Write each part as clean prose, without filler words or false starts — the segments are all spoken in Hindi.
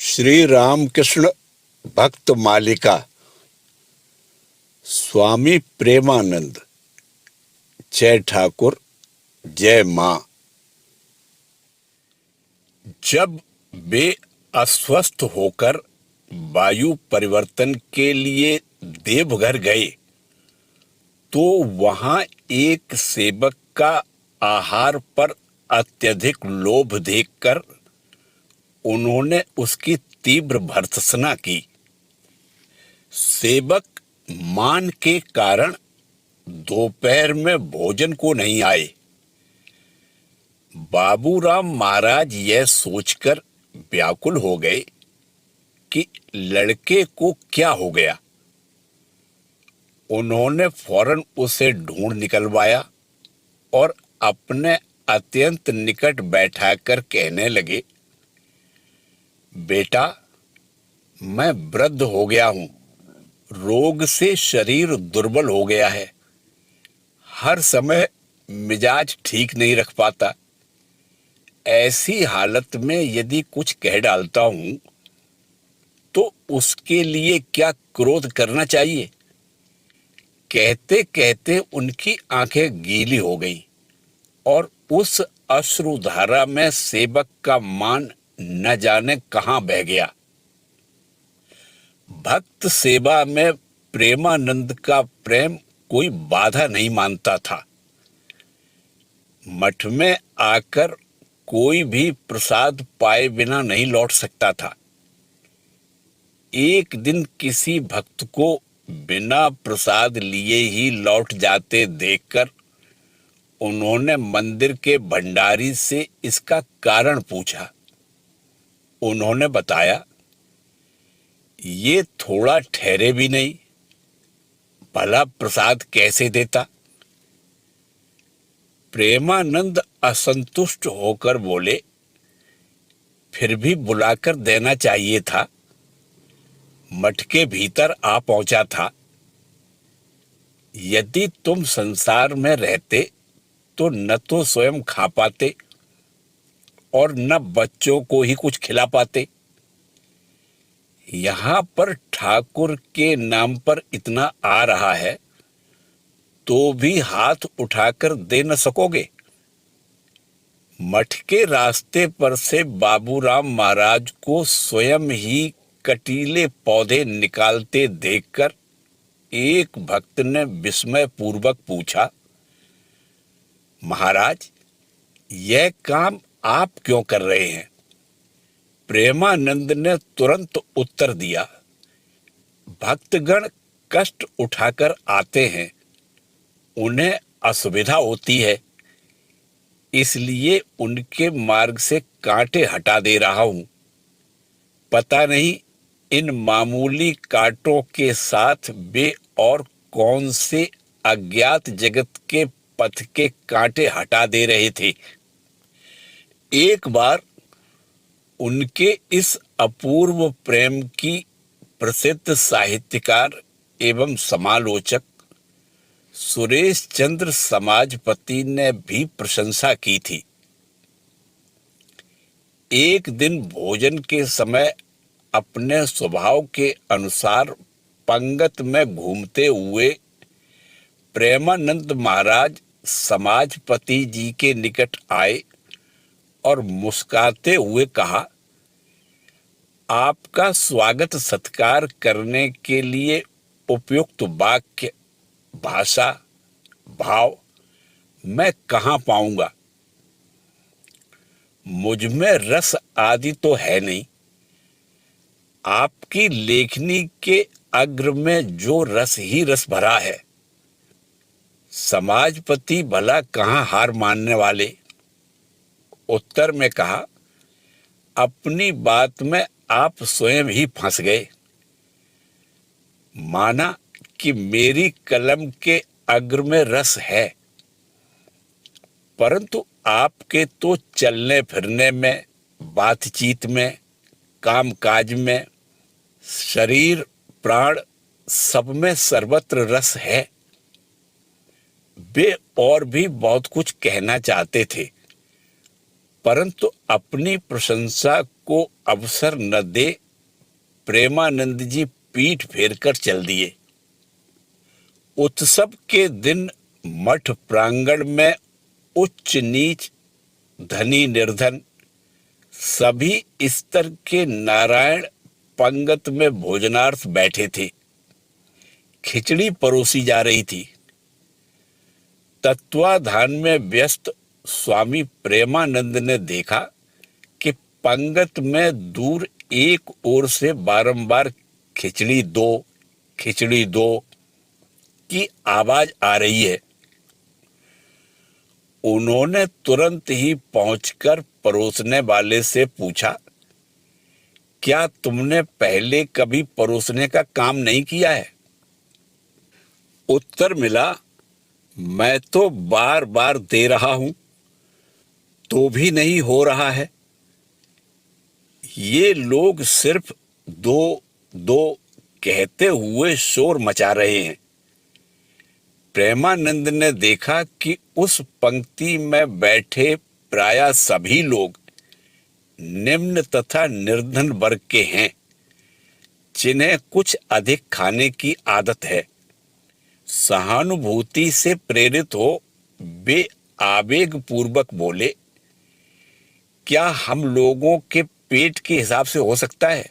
श्री रामकृष्ण भक्त मालिका स्वामी प्रेमानंद। जय ठाकुर, जय मां। जब वे अस्वस्थ होकर वायु परिवर्तन के लिए देवघर गए तो वहां एक सेवक का आहार पर अत्यधिक लोभ देखकर उन्होंने उसकी तीव्र भर्त्सना की। सेवक मान के कारण दोपहर में भोजन को नहीं आए। बाबूराम महाराज यह सोचकर व्याकुल हो गए कि लड़के को क्या हो गया। उन्होंने फौरन उसे ढूंढ निकलवाया और अपने अत्यंत निकट बैठाकर कहने लगे, बेटा, मैं वृद्ध हो गया हूं, रोग से शरीर दुर्बल हो गया है, हर समय मिजाज ठीक नहीं रख पाता। ऐसी हालत में यदि कुछ कह डालता हूं तो उसके लिए क्या क्रोध करना चाहिए। कहते कहते उनकी आंखें गीली हो गईं और उस अश्रुधारा में सेवक का मान न जाने कहां बह गया। भक्त सेवा में प्रेमानंद का प्रेम कोई बाधा नहीं मानता था। मठ में आकर कोई भी प्रसाद पाए बिना नहीं लौट सकता था। एक दिन किसी भक्त को बिना प्रसाद लिए ही लौट जाते देखकर उन्होंने मंदिर के भंडारी से इसका कारण पूछा। उन्होंने बताया, ये थोड़ा ठहरे भी नहीं, भला प्रसाद कैसे देता। प्रेमानंद असंतुष्ट होकर बोले, फिर भी बुलाकर देना चाहिए था, मठ के भीतर आ पहुंचा था। यदि तुम संसार में रहते तो न तो स्वयं खा पाते और न बच्चों को ही कुछ खिला पाते। यहां पर ठाकुर के नाम पर इतना आ रहा है तो भी हाथ उठाकर दे न सकोगे। मठ के रास्ते पर से बाबूराम महाराज को स्वयं ही कटीले पौधे निकालते देखकर एक भक्त ने विस्मय पूर्वक पूछा, महाराज, यह काम आप क्यों कर रहे हैं। प्रेमानंद ने तुरंत उत्तर दिया, भक्तगण कष्ट उठाकर आते हैं, उन्हें असुविधा होती है, इसलिए उनके मार्ग से कांटे हटा दे रहा हूं। पता नहीं इन मामूली कांटों के साथ वे और कौन से अज्ञात जगत के पथ के कांटे हटा दे रहे थे। एक बार उनके इस अपूर्व प्रेम की प्रसिद्ध साहित्यकार एवं समालोचक सुरेश चंद्र समाजपति ने भी प्रशंसा की थी। एक दिन भोजन के समय अपने स्वभाव के अनुसार पंगत में घूमते हुए प्रेमानंद महाराज समाजपति जी के निकट आए और मुस्कुराते हुए कहा, आपका स्वागत सत्कार करने के लिए उपयुक्त वाक्य, भाषा, भाव मैं कहां पाऊंगा। मुझ में रस आदि तो है नहीं। आपकी लेखनी के अग्र में जो रस ही रस भरा है। समाजपति भला कहां हार मानने वाले। उत्तर में कहा, अपनी बात में आप स्वयं ही फंस गए। माना कि मेरी कलम के अग्र में रस है, परंतु आपके तो चलने फिरने में, बातचीत में, कामकाज में, शरीर प्राण सब में सर्वत्र रस है। वे और भी बहुत कुछ कहना चाहते थे, परंतु अपनी प्रशंसा को अवसर न दे प्रेमानंद जी पीठ फेरकर चल दिए। उत्सव के दिन मठ प्रांगण में उच्च नीच, धनी निर्धन सभी स्तर के नारायण पंगत में भोजनार्थ बैठे थे। खिचड़ी परोसी जा रही थी। तत्वाधान में व्यस्त स्वामी प्रेमानंद ने देखा कि पंगत में दूर एक ओर से बारंबार खिचड़ी दो की आवाज आ रही है। उन्होंने तुरंत ही पहुंचकर परोसने वाले से पूछा, क्या तुमने पहले कभी परोसने का काम नहीं किया है? उत्तर मिला, मैं तो बार बार दे रहा हूं, तो भी नहीं हो रहा है। ये लोग सिर्फ दो दो कहते हुए शोर मचा रहे हैं। प्रेमानंद ने देखा कि उस पंक्ति में बैठे प्रायः सभी लोग निम्न तथा निर्धन वर्ग के हैं, जिन्हें कुछ अधिक खाने की आदत है। सहानुभूति से प्रेरित हो वे आवेग पूर्वक बोले, क्या हम लोगों के पेट के हिसाब से हो सकता है?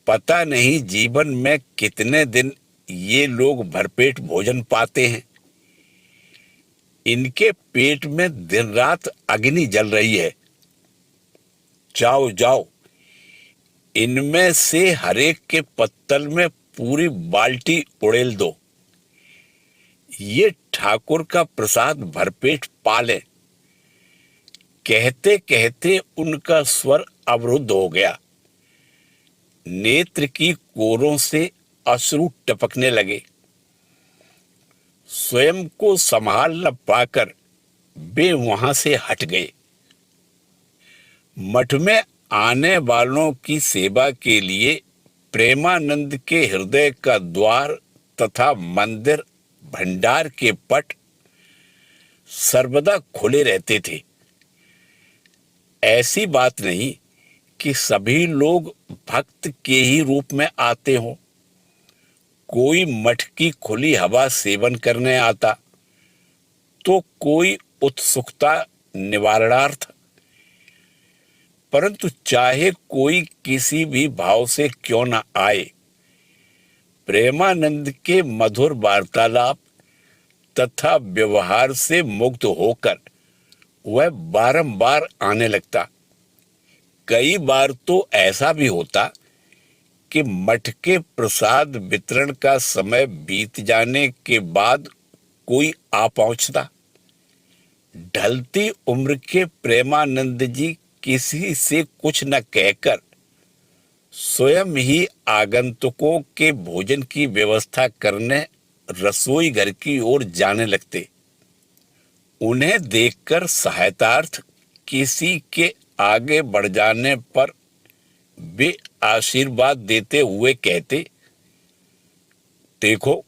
पता नहीं जीवन में कितने दिन ये लोग भरपेट भोजन पाते हैं। इनके पेट में दिन रात अग्नि जल रही है। जाओ जाओ, इनमें से हरेक के पत्तल में पूरी बाल्टी उड़ेल दो। ये ठाकुर का प्रसाद भरपेट पाले। कहते कहते उनका स्वर अवरुद्ध हो गया। नेत्र की कोरों से अश्रु टपकने लगे। स्वयं को संभाल न पाकर वे वहां से हट गए। मठ में आने वालों की सेवा के लिए प्रेमानंद के हृदय का द्वार तथा मंदिर भंडार के पट सर्वदा खुले रहते थे। ऐसी बात नहीं कि सभी लोग भक्त के ही रूप में आते हों। कोई मठ की खुली हवा सेवन करने आता, तो कोई उत्सुकता निवारणार्थ। परंतु चाहे कोई किसी भी भाव से क्यों न आए, प्रेमानंद के मधुर वार्तालाप तथा व्यवहार से मुग्ध होकर वह बारंबार आने लगता। कई बार तो ऐसा भी होता कि मठ के प्रसाद वितरण का समय बीत जाने के बाद कोई आ पहुंचता। ढलती उम्र के प्रेमानंद जी किसी से कुछ न कहकर स्वयं ही आगंतुकों के भोजन की व्यवस्था करने रसोई घर की ओर जाने लगते। उन्हें देखकर सहायतार्थ किसी के आगे बढ़ जाने पर वे आशीर्वाद देते हुए कहते, देखो,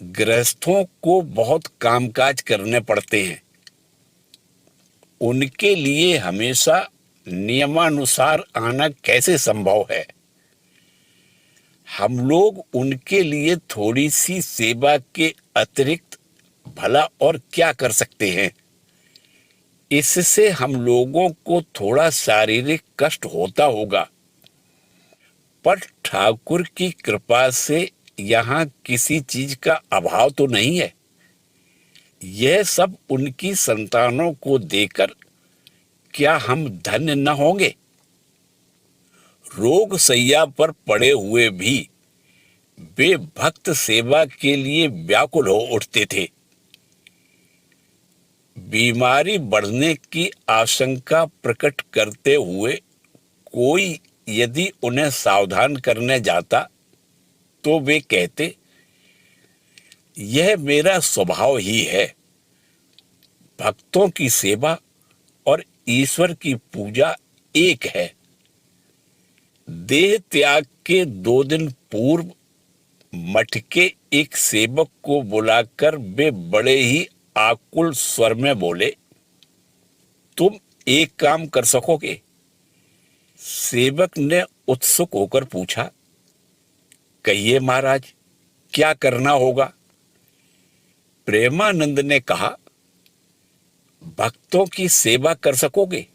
गृहस्थों को बहुत कामकाज करने पड़ते हैं। उनके लिए हमेशा नियमानुसार आना कैसे संभव है? हम लोग उनके लिए थोड़ी सी सेवा के अतिरिक्त भला और क्या कर सकते हैं? इससे हम लोगों को थोड़ा शारीरिक कष्ट होता होगा, पर ठाकुर की कृपा से यहाँ किसी चीज का अभाव तो नहीं है। यह सब उनकी संतानों को देकर क्या हम धन्य न होंगे? रोग सैया पर पड़े हुए भी वे भक्त सेवा के लिए व्याकुल हो उठते थे। बीमारी बढ़ने की आशंका प्रकट करते हुए कोई यदि उन्हें सावधान करने जाता तो वे कहते, यह मेरा स्वभाव ही है। भक्तों की सेवा और ईश्वर की पूजा एक है। देह त्याग के 2 दिन पूर्व मठ के एक सेवक को बुलाकर वे बड़े ही आकुल स्वर में बोले, तुम एक काम कर सकोगे? सेवक ने उत्सुक होकर पूछा। कहिए महाराज, क्या करना होगा? प्रेमानंद ने कहा, भक्तों की सेवा कर सकोगे?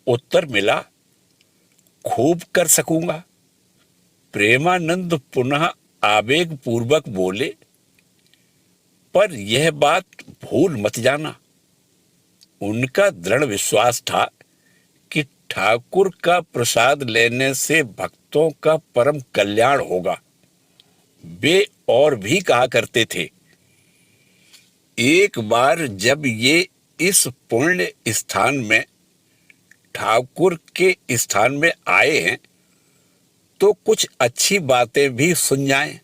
उत्तर मिला, खूब कर सकूंगा। प्रेमानंद पुनः आवेग पूर्वक बोले, पर यह बात भूल मत जाना। उनका दृढ़ विश्वास था कि ठाकुर का प्रसाद लेने से भक्तों का परम कल्याण होगा। वे और भी कहा करते थे, एक बार जब ये इस पुण्य स्थान में ठाकुर के स्थान में आए हैं तो कुछ अच्छी बातें भी सुन जाएं।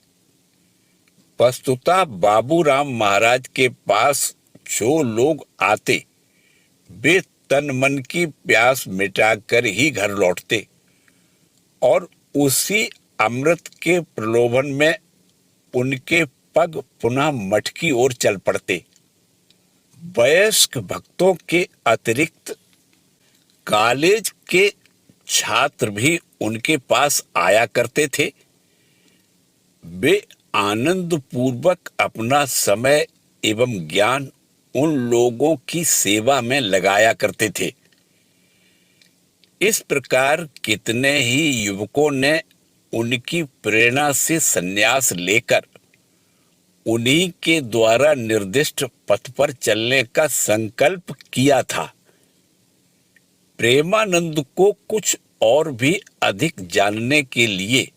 वस्तुतः बाबूराम महाराज के पास जो लोग आते वे तन मन की प्यास मिटाकर ही घर लौटते और उसी अमृत के प्रलोभन में उनके पग पुनः मठ की ओर चल पड़ते। वयस्क भक्तों के अतिरिक्त कॉलेज के छात्र भी उनके पास आया करते थे। वे आनंद पूर्वक अपना समय एवं ज्ञान उन लोगों की सेवा में लगाया करते थे। इस प्रकार कितने ही युवकों ने उनकी प्रेरणा से संन्यास लेकर उन्हीं के द्वारा निर्दिष्ट पथ पर चलने का संकल्प किया था। प्रेमानंद को कुछ और भी अधिक जानने के लिए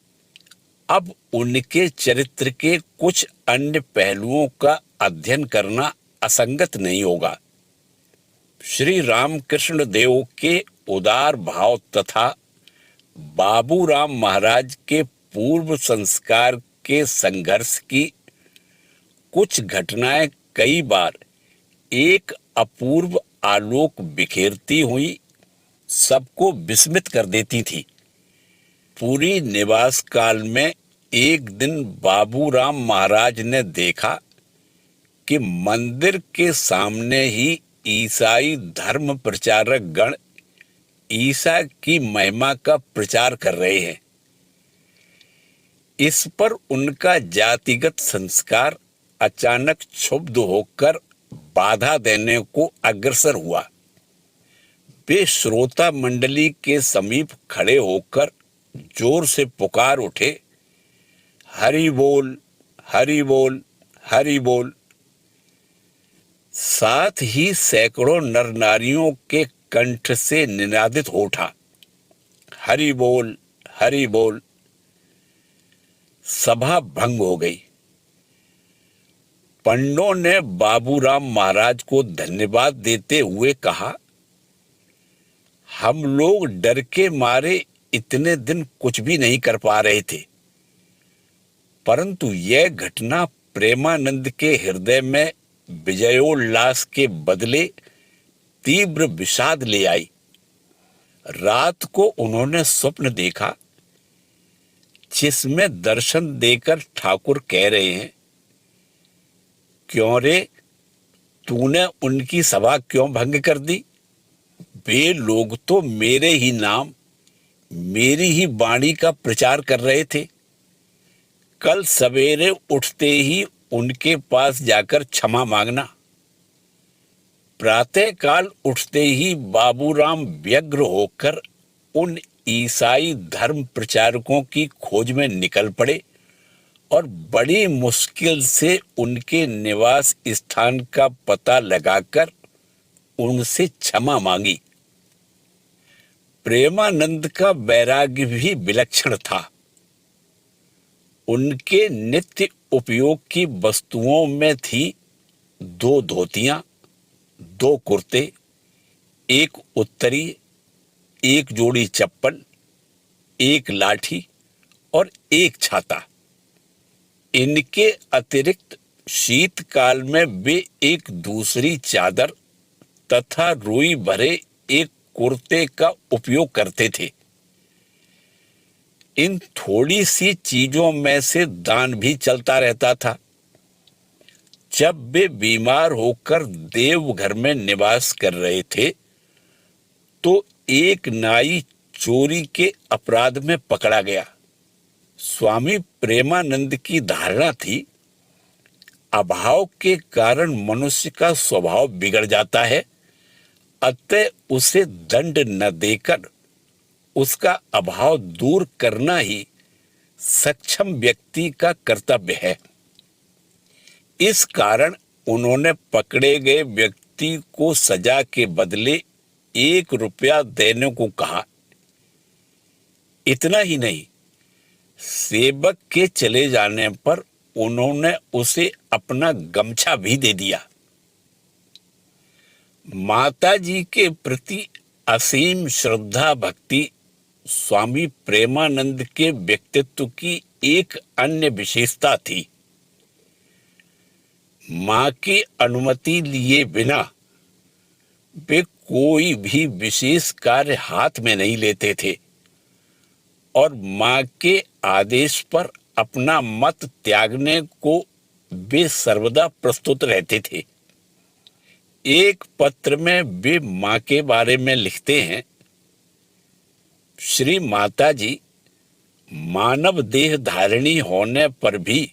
अब उनके चरित्र के कुछ अन्य पहलुओं का अध्ययन करना असंगत नहीं होगा। श्री रामकृष्ण देव के उदार भाव तथा बाबूराम महाराज के पूर्व संस्कार के संघर्ष की कुछ घटनाएं कई बार एक अपूर्व आलोक बिखेरती हुई सबको विस्मित कर देती थी। पूरी निवास काल में एक दिन बाबूराम महाराज ने देखा कि मंदिर के सामने ही ईसाई धर्म प्रचारक गण ईसा की महिमा का प्रचार कर रहे हैं। इस पर उनका जातिगत संस्कार अचानक क्षुब्ध होकर बाधा देने को अग्रसर हुआ। वे श्रोता मंडली के समीप खड़े होकर जोर से पुकार उठे, हरि बोल, हरि बोल, हरि बोल। साथ ही सैकड़ों नर नारियों के कंठ से निनादित हो उठा, हरि बोल, हरि बोल। सभा भंग हो गई। पंडों ने बाबूराम महाराज को धन्यवाद देते हुए कहा, हम लोग डर के मारे इतने दिन कुछ भी नहीं कर पा रहे थे, परंतु यह घटना प्रेमानंद के हृदय में विजयोल्लास के बदले तीव्र विषाद ले आई। रात को उन्होंने स्वप्न देखा जिसमें दर्शन देकर ठाकुर कह रहे हैं, क्यों रे, तूने उनकी सभा क्यों भंग कर दी? वे लोग तो मेरे ही नाम, मेरी ही वाणी का प्रचार कर रहे थे। कल सवेरे उठते ही उनके पास जाकर क्षमा मांगना। प्रातःकाल उठते ही बाबूराम व्यग्र होकर उन ईसाई धर्म प्रचारकों की खोज में निकल पड़े और बड़ी मुश्किल से उनके निवास स्थान का पता लगाकर उनसे क्षमा मांगी। प्रेमानंद का वैराग्य भी विलक्षण था। उनके नित्य उपयोग की वस्तुओं में थी 2 धोतियां, 2 कुर्ते, 1 उत्तरी, 1 जोड़ी चप्पल, 1 लाठी और 1 छाता। इनके अतिरिक्त शीतकाल में वे एक दूसरी चादर तथा रुई भरे एक कुर्ते का उपयोग करते थे। इन थोड़ी सी चीजों में से दान भी चलता रहता था। जब वे बीमार होकर देवघर में निवास कर रहे थे तो एक नाई चोरी के अपराध में पकड़ा गया। स्वामी प्रेमानंद की धारणा थी, अभाव के कारण मनुष्य का स्वभाव बिगड़ जाता है, अतः उसे दंड न देकर उसका अभाव दूर करना ही सक्षम व्यक्ति का कर्तव्य है। इस कारण उन्होंने पकड़े गए व्यक्ति को सजा के बदले 1 रुपया देने को कहा। इतना ही नहीं, सेवक के चले जाने पर उन्होंने उसे अपना गमछा भी दे दिया। माता जी के प्रति असीम श्रद्धा भक्ति स्वामी प्रेमानंद के व्यक्तित्व की एक अन्य विशेषता थी। मां की अनुमति लिए बिना वे कोई भी विशेष कार्य हाथ में नहीं लेते थे और मां के आदेश पर अपना मत त्यागने को वे सर्वदा प्रस्तुत रहते थे। एक पत्र में वे मां के बारे में लिखते हैं, श्री माता जी मानव देह धारिणी होने पर भी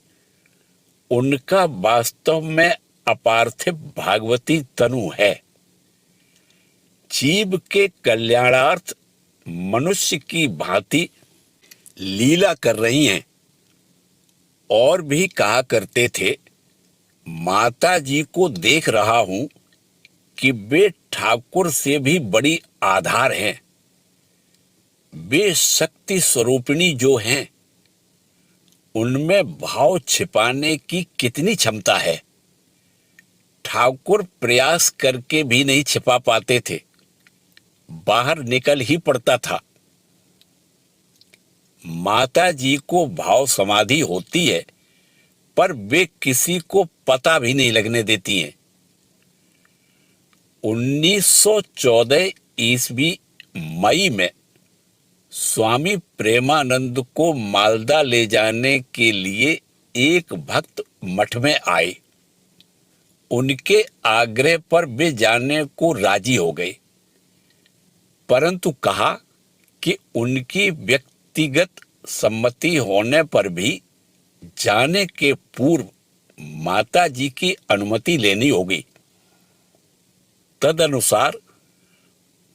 उनका वास्तव में अपार्थिव भागवती तनु है। जीव के कल्याणार्थ मनुष्य की भांति लीला कर रही हैं। और भी कहा करते थे, माता जी को देख रहा हूं कि वे ठाकुर से भी बड़ी आधार हैं। वे शक्ति स्वरूपिणी जो हैं, उनमें भाव छिपाने की कितनी क्षमता है। ठाकुर प्रयास करके भी नहीं छिपा पाते थे, बाहर निकल ही पड़ता था। माता जी को भाव समाधि होती है, पर वे किसी को पता भी नहीं लगने देती हैं। 1914 ईस्वी मई में स्वामी प्रेमानंद को मालदा ले जाने के लिए एक भक्त मठ में आए। उनके आग्रह पर वे जाने को राजी हो गए, परंतु कहा कि उनकी व्यक्तिगत सम्मति होने पर भी जाने के पूर्व माता जी की अनुमति लेनी होगी। तदनुसार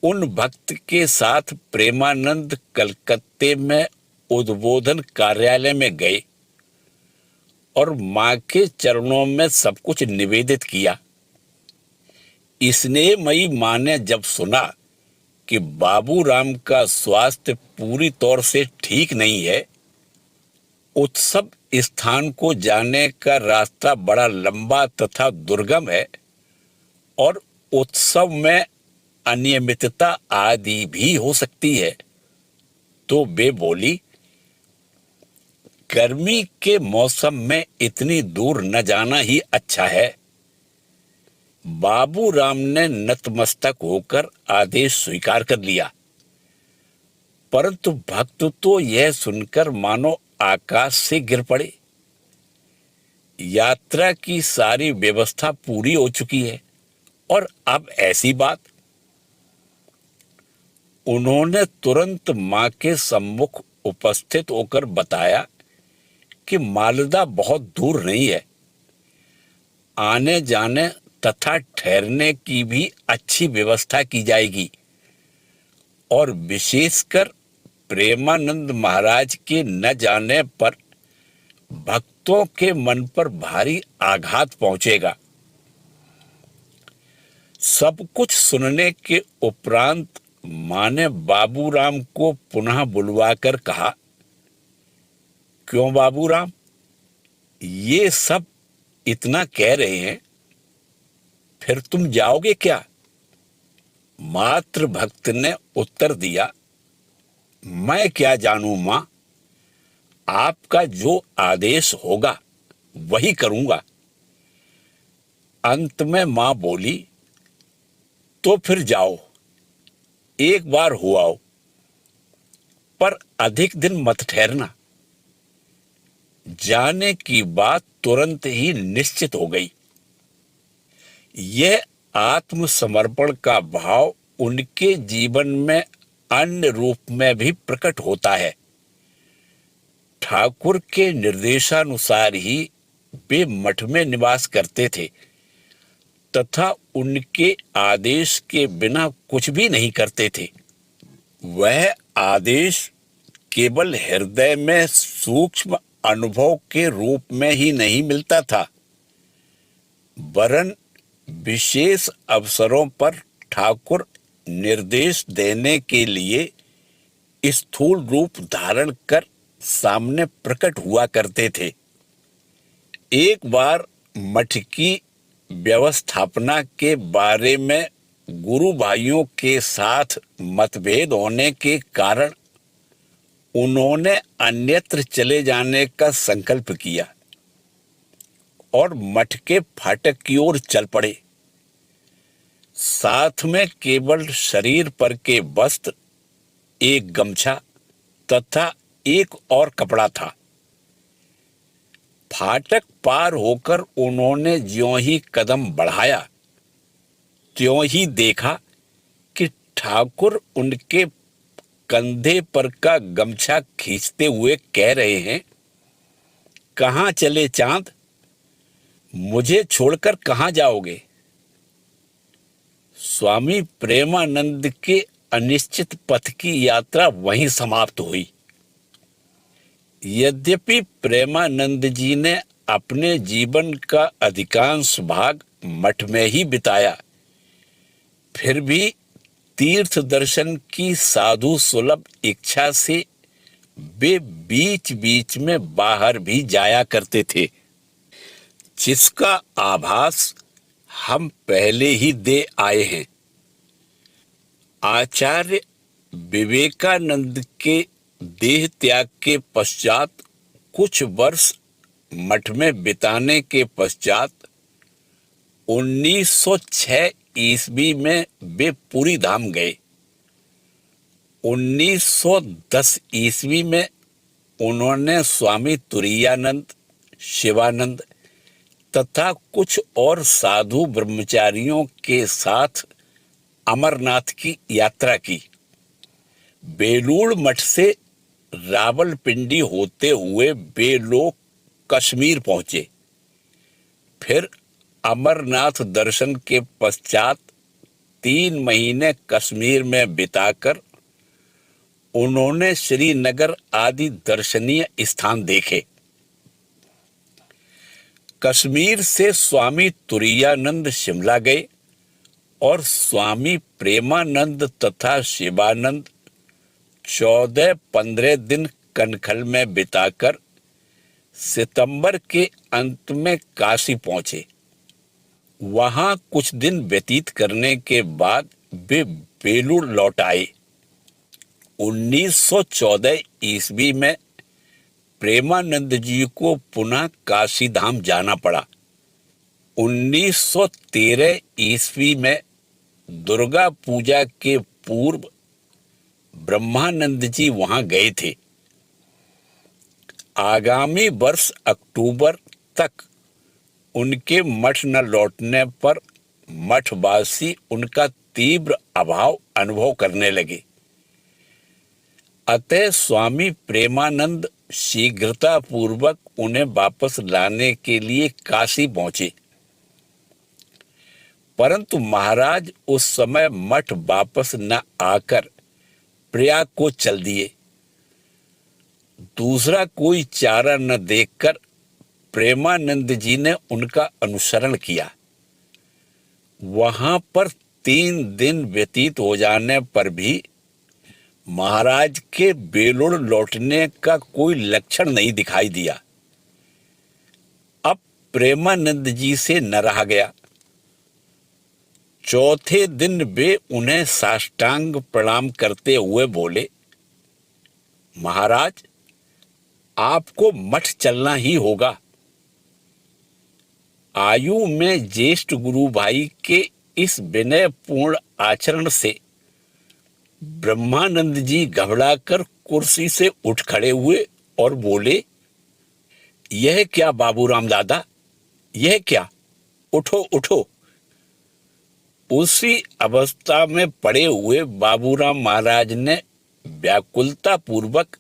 उन भक्त के साथ प्रेमानंद कलकत्ते में उद्बोधन कार्यालय में गए और मां के चरणों में सब कुछ निवेदित किया। स्नेहमयी मां ने जब सुना कि बाबूराम का स्वास्थ्य पूरी तौर से ठीक नहीं है, उत्सव स्थान को जाने का रास्ता बड़ा लंबा तथा दुर्गम है और उत्सव में अनियमितता आदि भी हो सकती है, तो वे बोली, गर्मी के मौसम में इतनी दूर न जाना ही अच्छा है। बाबूराम ने नतमस्तक होकर आदेश स्वीकार कर लिया, परंतु भक्त तो यह सुनकर मानो आकाश से गिर पड़े। यात्रा की सारी व्यवस्था पूरी हो चुकी है और अब ऐसी बात। उन्होंने तुरंत मां के सम्मुख उपस्थित होकर बताया कि मालदा बहुत दूर नहीं है, आने जाने तथा ठहरने की भी अच्छी व्यवस्था की जाएगी और विशेषकर प्रेमानंद महाराज के न जाने पर भक्तों के मन पर भारी आघात पहुंचेगा। सब कुछ सुनने के उपरांत मां ने बाबूराम को पुनः बुलवाकर कहा, क्यों बाबूराम, ये सब इतना कह रहे हैं, फिर तुम जाओगे क्या? मात्र भक्त ने उत्तर दिया, मैं क्या जानूं मां, आपका जो आदेश होगा वही करूंगा। अंत में मां बोली, तो फिर जाओ, एक बार हो आओ, पर अधिक दिन मत ठहरना। जाने की बात तुरंत ही निश्चित हो गई। यह आत्मसमर्पण का भाव उनके जीवन में अन्य रूप में भी प्रकट होता है। ठाकुर के निर्देशानुसार ही वे मठ में निवास करते थे तथा उनके आदेश के बिना कुछ भी नहीं करते थे। वह आदेश केवल हृदय में सूक्ष्म अनुभव के रूप में ही नहीं मिलता था, वरन विशेष अवसरों पर ठाकुर निर्देश देने के लिए स्थूल रूप धारण कर सामने प्रकट हुआ करते थे। एक बार मठ की व्यवस्थापना के बारे में गुरु भाइयों के साथ मतभेद होने के कारण उन्होंने अन्यत्र चले जाने का संकल्प किया और मठ के फाटक की ओर चल पड़े। साथ में केवल शरीर पर के वस्त्र, एक गमछा तथा एक और कपड़ा था। फाटक पार होकर उन्होंने ज्यों ही कदम बढ़ाया त्यों ही देखा कि ठाकुर उनके कंधे पर का गमछा खींचते हुए कह रहे हैं, कहाँ चले चांद, मुझे छोड़कर कहाँ जाओगे। स्वामी प्रेमानंद के अनिश्चित पथ की यात्रा वहीं समाप्त हुई। यद्यपि प्रेमानंद जी ने अपने जीवन का अधिकांश भाग मठ में ही बिताया, फिर भी तीर्थ दर्शन की साधु सुलभ इच्छा से वे बीच बीच में बाहर भी जाया करते थे, जिसका आभास हम पहले ही दे आए हैं। आचार्य विवेकानंद के देह त्याग के पश्चात कुछ वर्ष मठ में बिताने के पश्चात 1906 ईस्वी में वे पूरी धाम गए। 1910 ईस्वी में उन्होंने स्वामी तुरीयानंद, शिवानंद तथा कुछ और साधु ब्रह्मचारियों के साथ अमरनाथ की यात्रा की। बेलूड़ मठ से रावलपिंडी होते हुए वे लोग कश्मीर पहुंचे। फिर अमरनाथ दर्शन के पश्चात 3 महीने कश्मीर में बिताकर उन्होंने श्रीनगर आदि दर्शनीय स्थान देखे। कश्मीर से स्वामी तुरीयानंद शिमला गए और स्वामी प्रेमानंद तथा शिवानंद 14-15 दिन कनखल में बिताकर सितंबर के अंत में काशी पहुंचे। वहां कुछ दिन व्यतीत करने के बाद वे बेलूड़ लौट आए। 1914 ईस्वी में प्रेमानंद जी को पुनः काशी धाम जाना पड़ा। 1913 ईस्वी में दुर्गा पूजा के पूर्व ब्रह्मानंद जी वहां गए थे। आगामी वर्ष अक्टूबर तक उनके मठ न लौटने पर मठवासी उनका तीव्र अभाव अनुभव करने लगे। अतः स्वामी प्रेमानंद शीघ्रता पूर्वक उन्हें वापस लाने के लिए काशी पहुंचे, परंतु महाराज उस समय मठ वापस न आकर प्रयाग को चल दिए। दूसरा कोई चारा न देखकर प्रेमानंद जी ने उनका अनुसरण किया। वहां पर 3 दिन व्यतीत हो जाने पर भी महाराज के बेलूड़ लौटने का कोई लक्षण नहीं दिखाई दिया। अब प्रेमानंद जी से न रहा गया। चौथे दिन वे उन्हें साष्टांग प्रणाम करते हुए बोले, महाराज, आपको मठ चलना ही होगा। आयु में ज्येष्ठ गुरु भाई के इस विनयपूर्ण आचरण से ब्रह्मानंद जी घबराकर कुर्सी से उठ खड़े हुए और बोले, यह क्या बाबूराम दादा, यह क्या, उठो उठो, उसी अवस्था में पड़े हुए बाबूराम महाराज ने व्याकुलता पूर्वक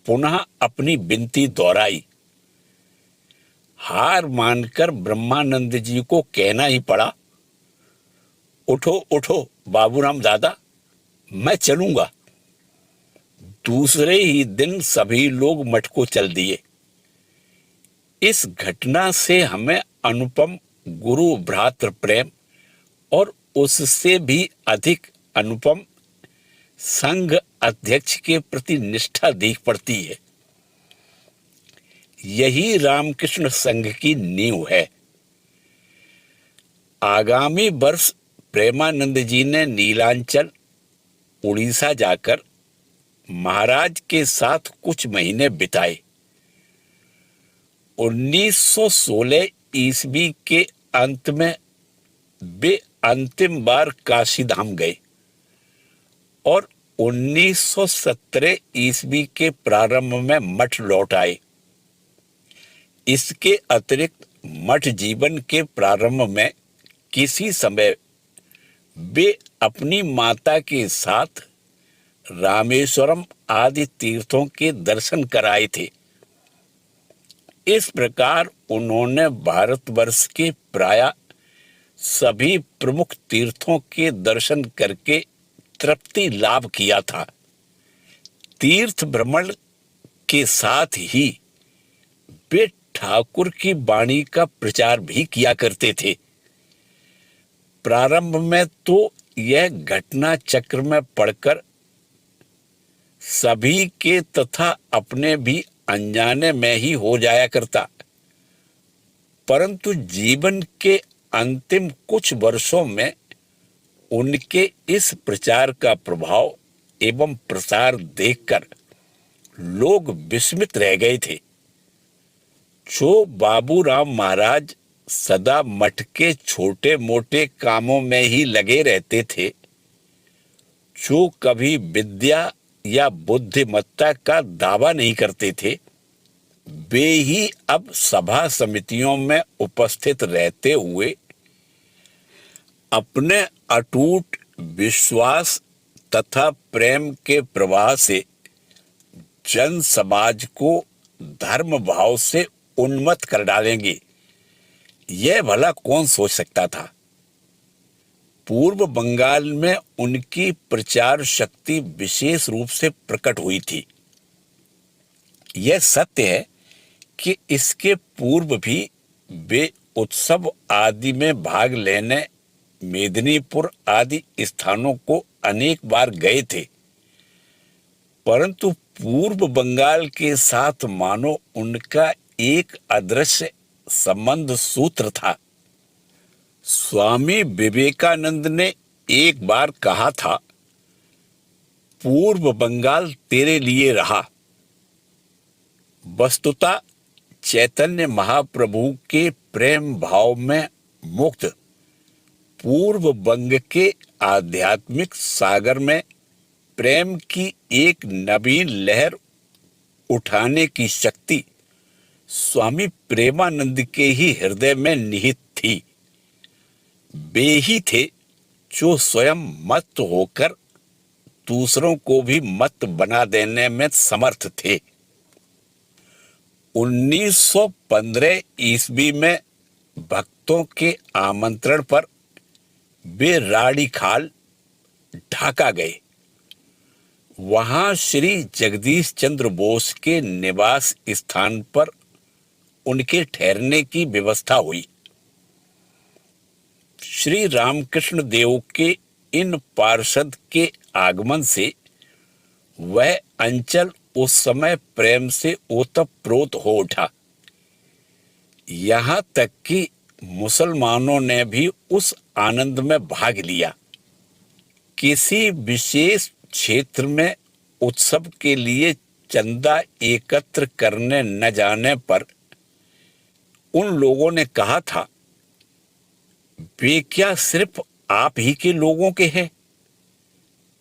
पुनः अपनी विनती दोहराई। हार मानकर ब्रह्मानंद जी को कहना ही पड़ा, उठो उठो बाबूराम दादा, मैं चलूंगा। दूसरे ही दिन सभी लोग मठ को चल दिए। इस घटना से हमें अनुपम गुरु भ्रातृ प्रेम और उससे भी अधिक अनुपम संघ अध्यक्ष के प्रति निष्ठा दिख पड़ती है। यही रामकृष्ण संघ की नींव है। आगामी वर्ष प्रेमानंद जी ने नीलांचल उड़ीसा जाकर महाराज के साथ कुछ महीने बिताए। 1916 ईस्वी के अंत में वे अंतिम बार काशी धाम गए और 1917 ईस्वी के प्रारंभ में मठ लौट आए। इसके अतिरिक्त मठ जीवन के प्रारंभ में किसी समय वे अपनी माता के साथ रामेश्वरम आदि तीर्थों के दर्शन कराए थे। इस प्रकार उन्होंने भारतवर्ष के प्रायः सभी प्रमुख तीर्थों के दर्शन करके तृप्ति लाभ किया था। तीर्थ भ्रमण के साथ ही वे ठाकुर की वाणी का प्रचार भी किया करते थे। प्रारंभ में तो यह घटना चक्र में पढ़कर सभी के तथा अपने भी अनजाने में ही हो जाया करता, परंतु जीवन के अंतिम कुछ वर्षों में उनके इस प्रचार का प्रभाव एवं प्रसार देखकर लोग विस्मित रह गए थे। जो बाबूराम महाराज सदा मठ के छोटे मोटे कामों में ही लगे रहते थे, जो कभी विद्या या बुद्धिमत्ता का दावा नहीं करते थे, वे ही अब सभा समितियों में उपस्थित रहते हुए अपने अटूट विश्वास तथा प्रेम के प्रवाह से जन समाज को धर्म भाव से उन्मत्त कर डालेंगे। यह भला कौन सोच सकता था। पूर्व बंगाल में उनकी प्रचार शक्ति विशेष रूप से प्रकट हुई थी। यह सत्य है कि इसके पूर्व भी वे उत्सव आदि में भाग लेने मेदिनीपुर आदि स्थानों को अनेक बार गए थे, परंतु पूर्व बंगाल के साथ मानो उनका एक अदृश्य संबंध सूत्र था। स्वामी विवेकानंद ने एक बार कहा था, पूर्व बंगाल तेरे लिए रहा। वस्तुतः चैतन्य महाप्रभु के प्रेम भाव में मुक्त पूर्व बंग के आध्यात्मिक सागर में प्रेम की एक नवीन लहर उठाने की शक्ति स्वामी प्रेमानंद के ही हृदय में निहित थी। वे ही थे जो स्वयं मत्त होकर दूसरों को भी मत्त बना देने में समर्थ थे। 1915 ईस्वी में भक्तों के आमंत्रण पर वे राड़ी खाल ढाका गए। वहां श्री जगदीश चंद्र बोस के निवास स्थान पर उनके ठहरने की व्यवस्था हुई। श्री रामकृष्ण देव के इन पार्षद के आगमन से वह अंचल उस समय प्रेम से ओतप्रोत हो उठा। यहां तक कि मुसलमानों ने भी उस आनंद में भाग लिया। किसी विशेष क्षेत्र में उत्सव के लिए चंदा एकत्र करने न जाने पर उन लोगों ने कहा था, वे क्या सिर्फ आप ही के लोगों के हैं?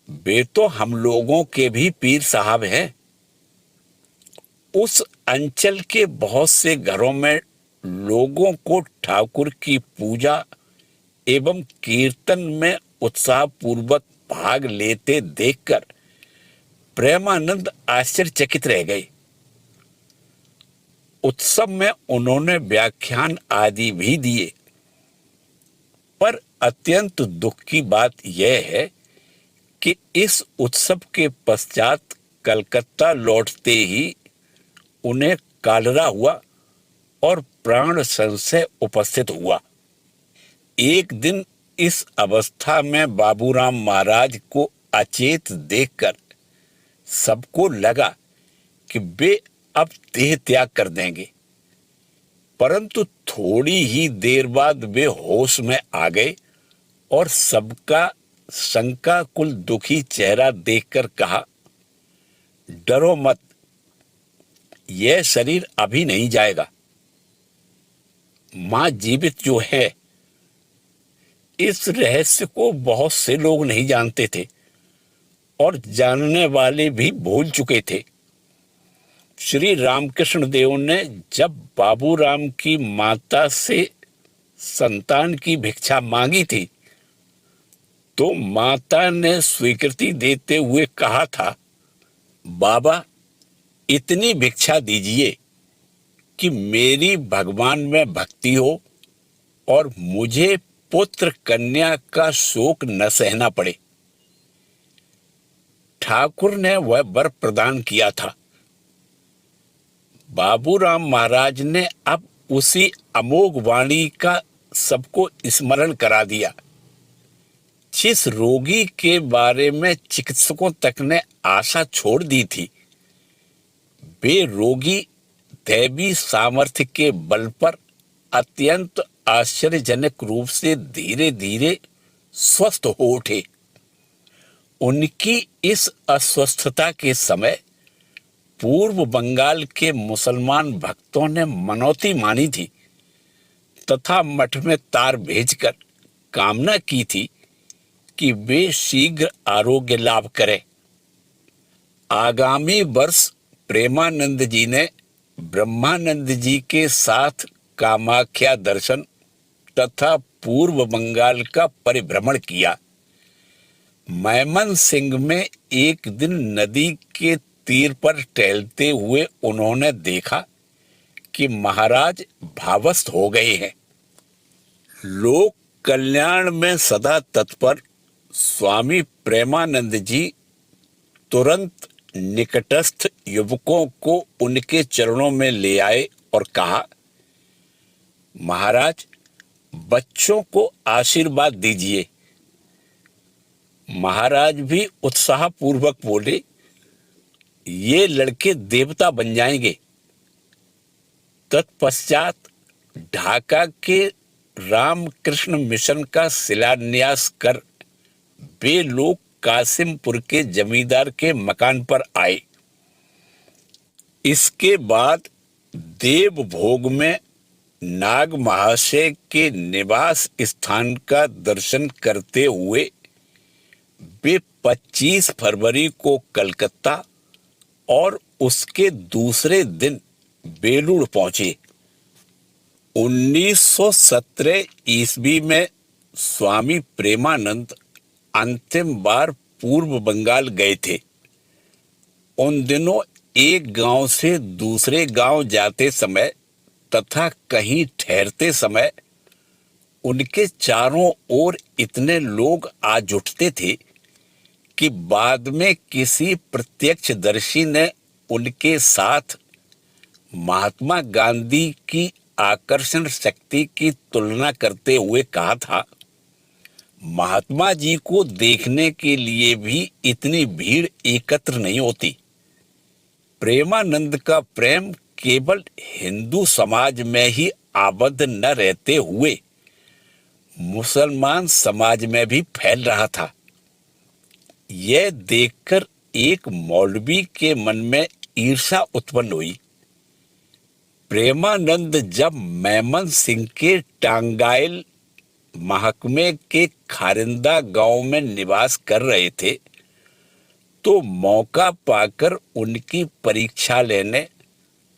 वे तो हम लोगों के भी पीर साहब हैं। उस अंचल के बहुत से घरों में लोगों को ठाकुर की पूजा एवं कीर्तन में उत्साहपूर्वक भाग लेते देखकर प्रेमानंद आश्चर्यचकित रह गए। उत्सव में उन्होंने व्याख्यान आदि भी दिए, पर अत्यंत दुख की बात यह है कि इस उत्सव के पश्चात कलकत्ता लौटते ही उन्हें कालरा हुआ और प्राण संशय उपस्थित हुआ। एक दिन इस अवस्था में बाबूराम महाराज को अचेत देखकर सबको लगा कि वे अब देह त्याग कर देंगे, परंतु थोड़ी ही देर बाद वे होश में आ गए और सबका शंकाकुल दुखी चेहरा देखकर कहा, डरो मत, यह शरीर अभी नहीं जाएगा। मां जीवित जो है, इस रहस्य को बहुत से लोग नहीं जानते थे और जानने वाले भी भूल चुके थे। श्री रामकृष्ण देव ने जब बाबूराम की माता से संतान की भिक्षा मांगी थी, तो माता ने स्वीकृति देते हुए कहा था, बाबा इतनी भिक्षा दीजिए कि मेरी भगवान में भक्ति हो और मुझे पुत्र कन्या का शोक न सहना पड़े। ठाकुर ने वह वर प्रदान किया था। बाबूराम महाराज ने अब उसी अमोघ वाणी का सबको स्मरण करा दिया, जिस रोगी के बारे में चिकित्सकों तक ने आशा छोड़ दी थी। वे रोगी दैवी सामर्थ्य के बल पर अत्यंत आश्चर्यजनक रूप से धीरे धीरे स्वस्थ हो उठे। उनकी इस अस्वस्थता के समय पूर्व बंगाल के मुसलमान भक्तों ने मनौती मानी थी तथा मठ में तार भेजकर कामना की थी कि वे शीघ्र आरोग्य लाभ करें। आगामी वर्ष प्रेमानंद जी ने ब्रह्मानंद जी के साथ कामाख्या दर्शन तथा पूर्व बंगाल का परिभ्रमण किया। मैमन सिंह में एक दिन नदी के तीर पर टहलते हुए उन्होंने देखा कि महाराज भावस्थ हो गए हैं। लोक कल्याण में सदा तत्पर स्वामी प्रेमानंद जी तुरंत निकटस्थ युवकों को उनके चरणों में ले आए और कहा, महाराज बच्चों को आशीर्वाद दीजिए। महाराज भी उत्साहपूर्वक बोले, ये लड़के देवता बन जाएंगे। तत्पश्चात ढाका के रामकृष्ण मिशन का शिलान्यास कर वे लोग कासिमपुर के जमींदार के मकान पर आए। इसके बाद देवभोग में नाग महाशय के निवास स्थान का दर्शन करते हुए वे 25 फरवरी को कलकत्ता और उसके दूसरे दिन बेलूर पहुंचे। 1917 ईस्वी में स्वामी प्रेमानंद अंतिम बार पूर्व बंगाल गए थे। उन दिनों एक गांव से दूसरे गांव जाते समय तथा कहीं ठहरते समय उनके चारों ओर इतने लोग आ जुटते थे कि बाद में किसी प्रत्यक्षदर्शी ने उनके साथ महात्मा गांधी की आकर्षण शक्ति की तुलना करते हुए कहा था, महात्मा जी को देखने के लिए भी इतनी भीड़ एकत्र नहीं होती। प्रेमानंद का प्रेम केवल हिंदू समाज में ही आबद्ध न रहते हुए मुसलमान समाज में भी फैल रहा था। यह देखकर एक मौलवी के मन में ईर्ष्या उत्पन्न हुई। प्रेमानंद जब मैमन सिंह के टांगाइल महकमे के खारिंदा गांव में निवास कर रहे थे, तो मौका पाकर उनकी परीक्षा लेने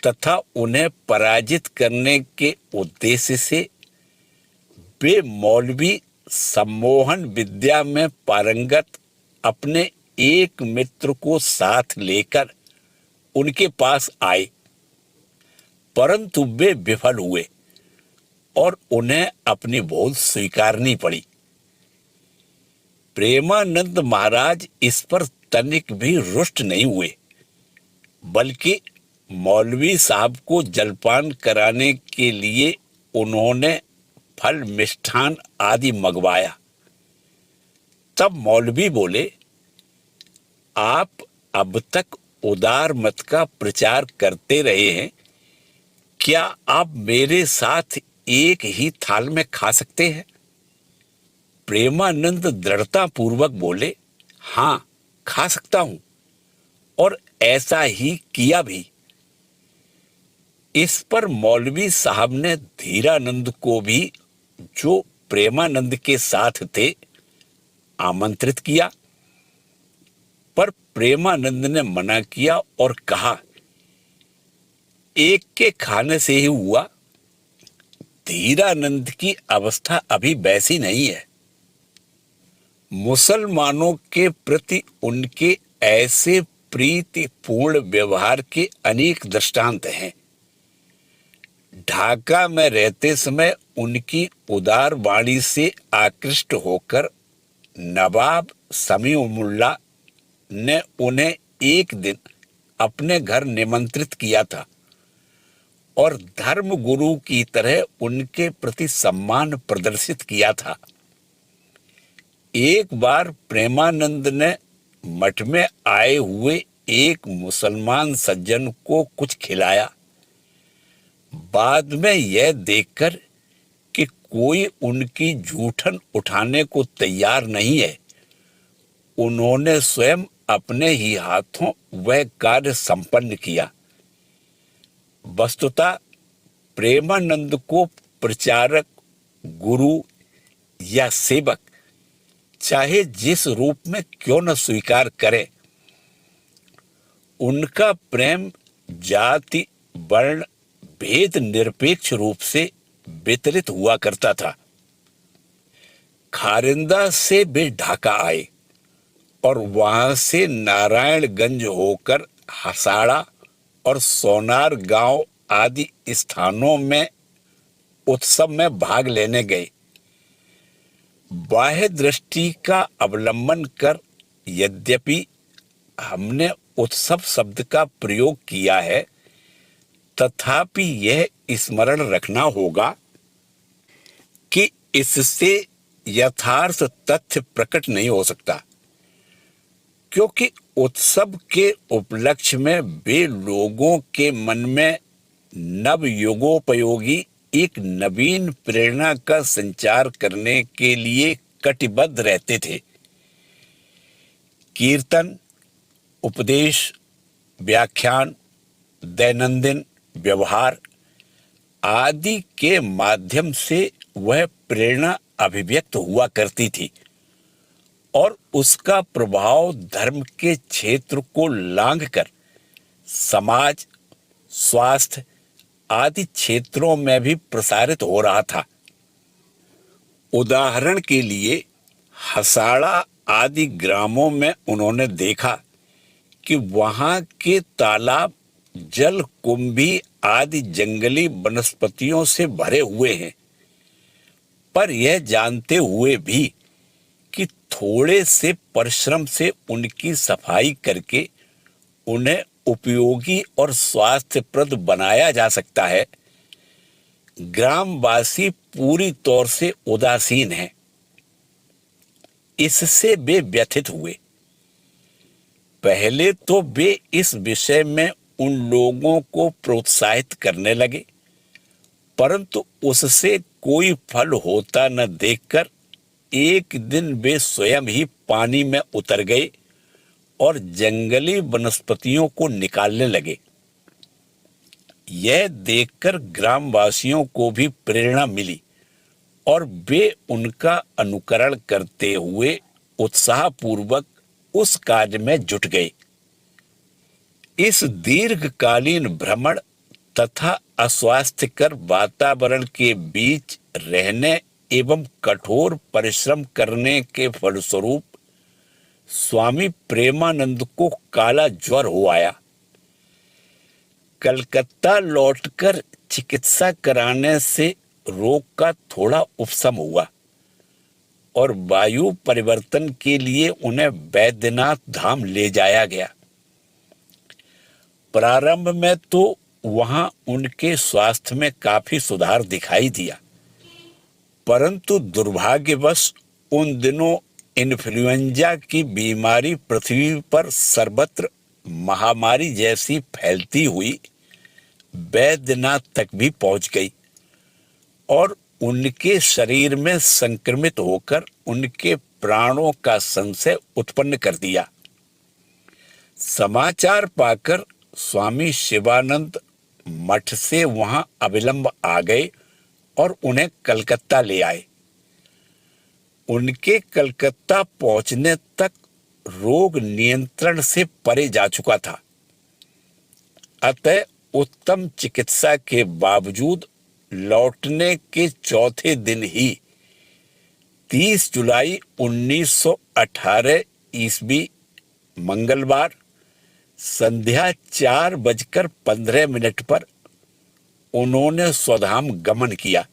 तथा उन्हें पराजित करने के उद्देश्य से वे मौलवी सम्मोहन विद्या में पारंगत अपने एक मित्र को साथ लेकर उनके पास आए, परंतु वे विफल हुए और उन्हें अपनी भूल स्वीकारनी पड़ी। प्रेमानंद महाराज इस पर तनिक भी रुष्ट नहीं हुए, बल्कि मौलवी साहब को जलपान कराने के लिए उन्होंने फल मिष्ठान आदि मंगवाया। तब मौलवी बोले, आप अब तक उदार मत का प्रचार करते रहे हैं, क्या आप मेरे साथ एक ही थाल में खा सकते हैं? प्रेमानंद दृढ़ता पूर्वक बोले, हाँ, खा सकता हूं, और ऐसा ही किया भी। इस पर मौलवी साहब ने धीरानंद को भी, जो प्रेमानंद के साथ थे, आमंत्रित किया, पर प्रेमानंद ने मना किया और कहा, एक के खाने से ही हुआ, धीरानंद की अवस्था अभी वैसी नहीं है। मुसलमानों के प्रति उनके ऐसे प्रीतिपूर्ण व्यवहार के अनेक दृष्टांत हैं। ढाका में रहते समय उनकी उदार वाणी से आकृष्ट होकर नवाब समीउल्लाह ने उन्हें एक दिन अपने घर निमंत्रित किया था और धर्म गुरु की तरह उनके प्रति सम्मान प्रदर्शित किया था। एक बार प्रेमानंद ने मठ में आए हुए एक मुसलमान सज्जन को कुछ खिलाया। बाद में यह देखकर कि कोई उनकी जूठन उठाने को तैयार नहीं है, उन्होंने स्वयं अपने ही हाथों वह कार्य संपन्न किया। वस्तुतः प्रेमानंद को प्रचारक, गुरु या सेवक चाहे जिस रूप में क्यों न स्वीकार करें, उनका प्रेम जाति वर्ण भेद निरपेक्ष रूप से वितरित हुआ करता था। खारिंदा से वे ढाका आए और वहां से नारायणगंज होकर हसाड़ा और सोनार गांव आदि स्थानों में उत्सव में भाग लेने गए। बाह्य दृष्टि का अवलंबन कर यद्यपि हमने उत्सव शब्द का प्रयोग किया है, तथापि यह स्मरण रखना होगा कि इससे यथार्थ तथ्य प्रकट नहीं हो सकता, क्योंकि उत्सव के उपलक्ष्य में वे लोगों के मन में नव युगोपयोगी एक नवीन प्रेरणा का संचार करने के लिए कटिबद्ध रहते थे। कीर्तन, उपदेश, व्याख्यान, दैनंदिन व्यवहार आदि के माध्यम से वह प्रेरणा अभिव्यक्त हुआ करती थी और उसका प्रभाव धर्म के क्षेत्र को लांघकर समाज, स्वास्थ्य आदि क्षेत्रों में भी प्रसारित हो रहा था। उदाहरण के लिए हसाड़ा आदि ग्रामों में उन्होंने देखा कि वहां के तालाब जल कुंभी आदि जंगली वनस्पतियों से भरे हुए हैं, पर यह जानते हुए भी कि थोड़े से परिश्रम से उनकी सफाई करके उन्हें उपयोगी और स्वास्थ्यप्रद बनाया जा सकता है, ग्रामवासी पूरी तौर से उदासीन हैं। इससे वे व्यथित हुए। पहले तो वे इस विषय में उन लोगों को प्रोत्साहित करने लगे, परंतु उससे कोई फल होता न देखकर एक दिन वे स्वयं ही पानी में उतर गए और जंगली वनस्पतियों को निकालने लगे। यह देखकर ग्रामवासियों को भी प्रेरणा मिली और वे उनका अनुकरण करते हुए उत्साहपूर्वक उस कार्य में जुट गए। इस दीर्घकालीन भ्रमण तथा अस्वास्थ्यकर वातावरण के बीच रहने एवं कठोर परिश्रम करने के फलस्वरूप स्वामी प्रेमानंद को काला ज्वर हो आया। कलकत्ता लौटकर चिकित्सा कराने से रोग का थोड़ा उपशम हुआ और वायु परिवर्तन के लिए उन्हें बैद्यनाथ धाम ले जाया गया। प्रारंभ में तो वहां उनके स्वास्थ्य में काफी सुधार दिखाई दिया, परंतु दुर्भाग्यवश उन दिनों इन्फ्लुएंजा की बीमारी पृथ्वी पर सर्वत्र महामारी जैसी फैलती हुई बैद्यनाथ तक भी पहुंच गई और उनके शरीर में संक्रमित होकर उनके प्राणों का संशय उत्पन्न कर दिया। समाचार पाकर स्वामी शिवानंद मठ से वहां अविलंब आ गए और उन्हें कलकत्ता ले आए। उनके कलकत्ता पहुंचने तक रोग नियंत्रण से परे जा चुका था। अतः उत्तम चिकित्सा के बावजूद लौटने के चौथे दिन ही 30 जुलाई 1918 ईस्वी मंगलवार संध्या 4:15 पर उन्होंने स्वधाम गमन किया।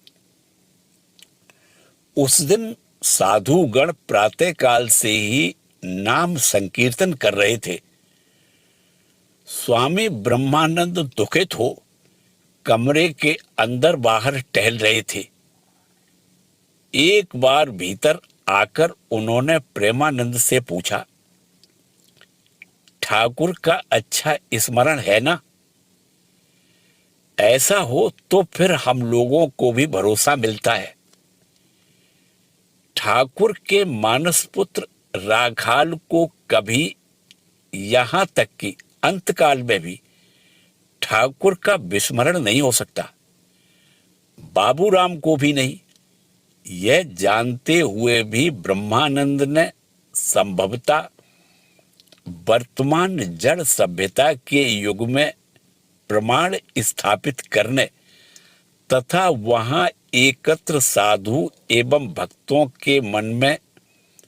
उस दिन साधुगण प्रातःकाल से ही नाम संकीर्तन कर रहे थे। स्वामी ब्रह्मानंद दुखित हो कमरे के अंदर बाहर टहल रहे थे। एक बार भीतर आकर उन्होंने प्रेमानंद से पूछा, ठाकुर का अच्छा स्मरण है ना? ऐसा हो तो फिर हम लोगों को भी भरोसा मिलता है। ठाकुर के मानस पुत्र राखाल को कभी, यहां तक कि अंतकाल में भी ठाकुर का विस्मरण नहीं हो सकता, बाबूराम को भी नहीं। यह जानते हुए भी ब्रह्मानंद ने संभवतः वर्तमान जड़ सभ्यता के युग में प्रमाण स्थापित करने तथा वहां एकत्र साधु एवं भक्तों के मन में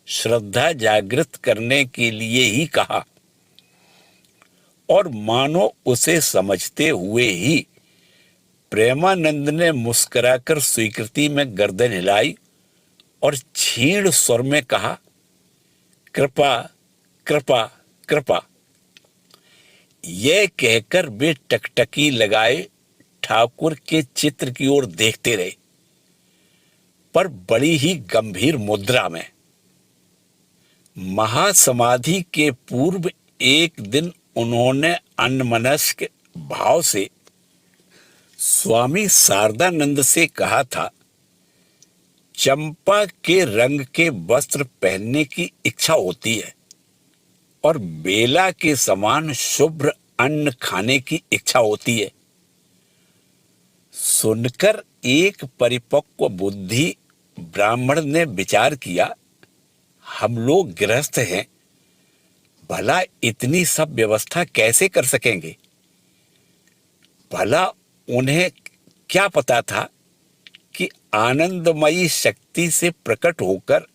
श्रद्धा जागृत करने के लिए ही कहा और मानो उसे समझते हुए ही प्रेमानंद ने मुस्कुराकर स्वीकृति में गर्दन हिलाई और क्षीण स्वर में कहा, कृपा कृपा कृपा। यह कहकर वे टकटकी लगाए ठाकुर के चित्र की ओर देखते रहे, पर बड़ी ही गंभीर मुद्रा में। महासमाधि के पूर्व एक दिन उन्होंने अन्यमनस्क भाव से स्वामी शारदानंद से कहा था, चंपा के रंग के वस्त्र पहनने की इच्छा होती है और बेला के समान शुभ्र अन्न खाने की इच्छा होती है। सुनकर एक परिपक्व बुद्धि ब्राह्मण ने विचार किया, हम लोग गृहस्थ हैं, भला इतनी सब व्यवस्था कैसे कर सकेंगे? भला उन्हें क्या पता था कि आनंदमयी शक्ति से प्रकट होकर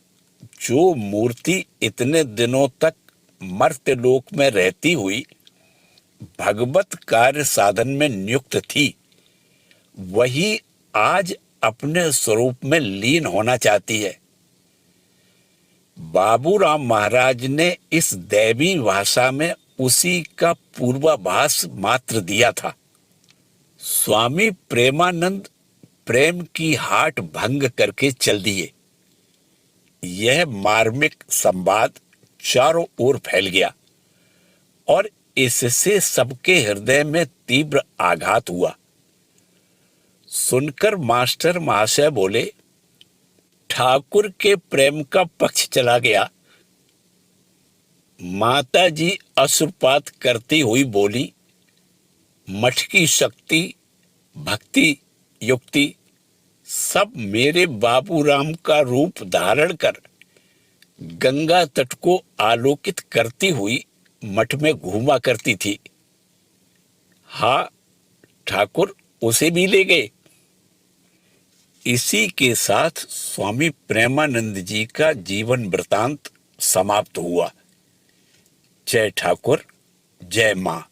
जो मूर्ति इतने दिनों तक मर्त्यलोक में रहती हुई भगवत कार्य साधन में नियुक्त थी, वही आज अपने स्वरूप में लीन होना चाहती है। बाबूराम महाराज ने इस दैवी भाषा में उसी का पूर्वाभास मात्र दिया था। स्वामी प्रेमानंद प्रेम की हाट भंग करके चल दिए। यह मार्मिक संवाद चारों ओर फैल गया और इससे सबके हृदय में तीव्र आघात हुआ। सुनकर मास्टर महाशय बोले, ठाकुर के प्रेम का पक्ष चला गया। माता जी अश्रुपात करती हुई बोली, मठ की शक्ति, भक्ति, युक्ति सब मेरे बाबूराम का रूप धारण कर गंगा तट को आलोकित करती हुई मठ में घूमा करती थी। हाँ, ठाकुर उसे भी ले गए। इसी के साथ स्वामी प्रेमानंद जी का जीवन वृतांत समाप्त हुआ। जय ठाकुर, जय मां।